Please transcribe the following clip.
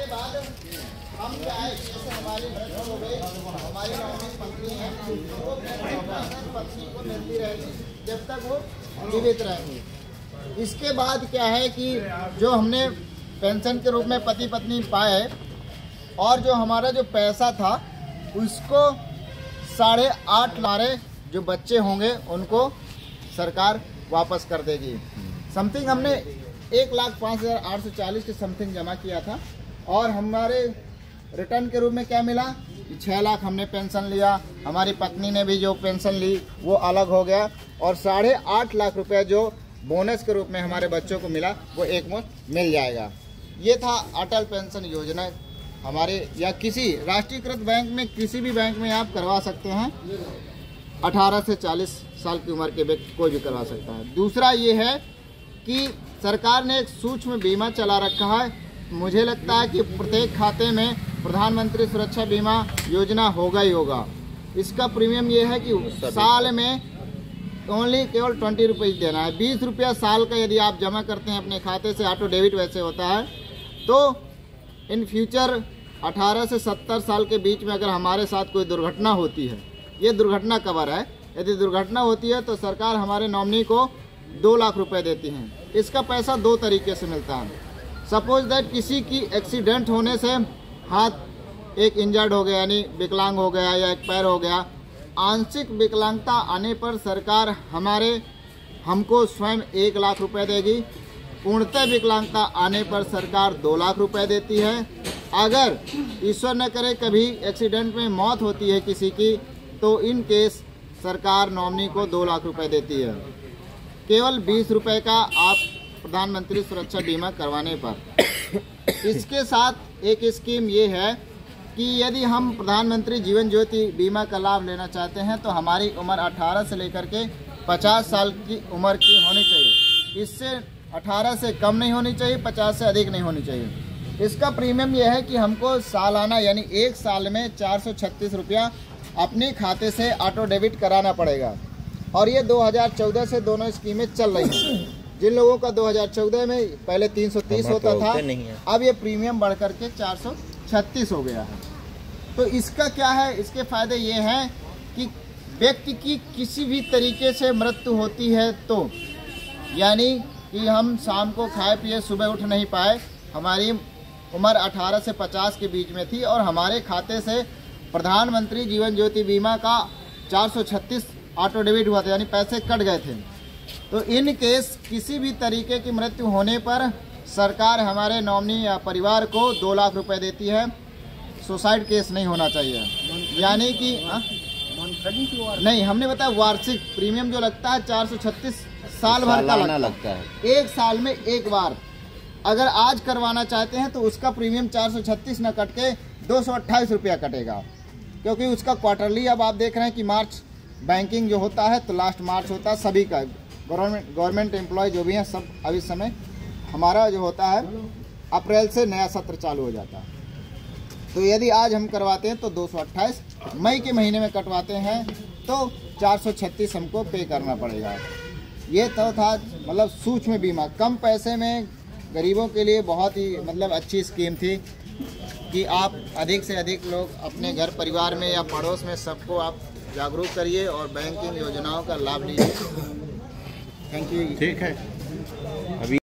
बाद हम क्या है, जैसे हमारी मृत्यु हो गई, हमारी नॉमिनी पत्नी है, वो पेंशन पत्नी को मिलती रहेगी जब तक वो जीवित रहेंगे। इसके बाद क्या है कि जो हमने पेंशन के रूप में पति पत्नी पाए और जो हमारा जो पैसा था उसको 8.5 हमारे जो बच्चे होंगे उनको सरकार वापस कर देगी। समथिंग हमने 1,05,840 के समथिंग जमा किया था और हमारे रिटर्न के रूप में क्या मिला, 6 लाख हमने पेंशन लिया, हमारी पत्नी ने भी जो पेंशन ली वो अलग हो गया और 8.5 लाख रुपए जो बोनस के रूप में हमारे बच्चों को मिला वो एक मुश्त मिल जाएगा। ये था अटल पेंशन योजना हमारे, या किसी राष्ट्रीयकृत बैंक में, किसी भी बैंक में आप करवा सकते हैं। 18 से 40 साल की उम्र के व्यक्ति कोई भी करवा सकता है। दूसरा ये है कि सरकार ने एक सूक्ष्म बीमा चला रखा है। मुझे लगता है कि प्रत्येक खाते में प्रधानमंत्री सुरक्षा बीमा योजना होगा ही होगा। इसका प्रीमियम ये है कि साल में केवल 20 रुपये देना है। 20 रुपया साल का यदि आप जमा करते हैं अपने खाते से, ऑटो डेबिट वैसे होता है, तो इन फ्यूचर 18 से 70 साल के बीच में अगर हमारे साथ कोई दुर्घटना होती है, ये दुर्घटना कवर है, यदि दुर्घटना होती है तो सरकार हमारे नॉमिनी को 2 लाख रुपए देती है। इसका पैसा 2 तरीके से मिलता है। सपोज दैट किसी की एक्सीडेंट होने से हाथ एक इंजर्ड हो गया, यानी विकलांग हो गया या एक पैर हो गया, आंशिक विकलांगता आने पर सरकार हमको स्वयं 1 लाख रुपए देगी। पूर्णतः विकलांगता आने पर सरकार 2 लाख रुपए देती है। अगर ईश्वर न करे कभी एक्सीडेंट में मौत होती है किसी की, तो इन केस सरकार नॉमिनी को 2 लाख रुपए देती है। केवल 20 रुपए का आप प्रधानमंत्री सुरक्षा बीमा करवाने पर। इसके साथ एक स्कीम ये है कि यदि हम प्रधानमंत्री जीवन ज्योति बीमा का लाभ लेना चाहते हैं तो हमारी उम्र 18 से लेकर के 50 साल की उम्र की होनी चाहिए। इससे 18 से कम नहीं होनी चाहिए, 50 से अधिक नहीं होनी चाहिए। इसका प्रीमियम यह है कि हमको सालाना यानी 1 साल में 436 रुपया अपने खाते से ऑटो डेबिट कराना पड़ेगा। और ये 2014 से दोनों स्कीमें चल रही हैं। जिन लोगों का 2014 में पहले 330 होता था, अब ये प्रीमियम बढ़ करके 436 हो गया है। तो इसका क्या है, इसके फायदे ये हैं कि व्यक्ति की किसी भी तरीके से मृत्यु होती है तो, यानी कि हम शाम को खाए पिए सुबह उठ नहीं पाए, हमारी उम्र 18 से 50 के बीच में थी और हमारे खाते से प्रधानमंत्री जीवन ज्योति बीमा का 436 ऑटो डेबिट हुआ था, यानी पैसे कट गए थे। तो इन केस किसी भी तरीके की मृत्यु होने पर सरकार हमारे नॉमिनी या परिवार को 2 लाख रुपए देती है। सुसाइड केस नहीं होना चाहिए, यानी कि नहीं, हमने बताया वार्षिक प्रीमियम जो लगता है 436 साल भर का लगता है। 1 साल में एक बार अगर आज करवाना चाहते हैं तो उसका प्रीमियम 436 न कट के 228 रुपया कटेगा, क्योंकि उसका क्वार्टरली, अब आप देख रहे हैं कि मार्च बैंकिंग जो होता है तो लास्ट मार्च होता है सभी का, गवर्नमेंट एम्प्लॉय जो भी हैं सब। अभी समय हमारा जो होता है अप्रैल से नया सत्र चालू हो जाता है। तो यदि आज हम करवाते हैं तो 228, मई के महीने में कटवाते हैं तो 436 हमको पे करना पड़ेगा। ये तो था मतलब सूक्ष्म बीमा, कम पैसे में गरीबों के लिए बहुत ही मतलब अच्छी स्कीम थी कि आप अधिक से अधिक लोग अपने घर परिवार में या पड़ोस में सबको आप जागरूक करिए और बैंकिंग योजनाओं का लाभ लीजिए। Thank you. ठीक है।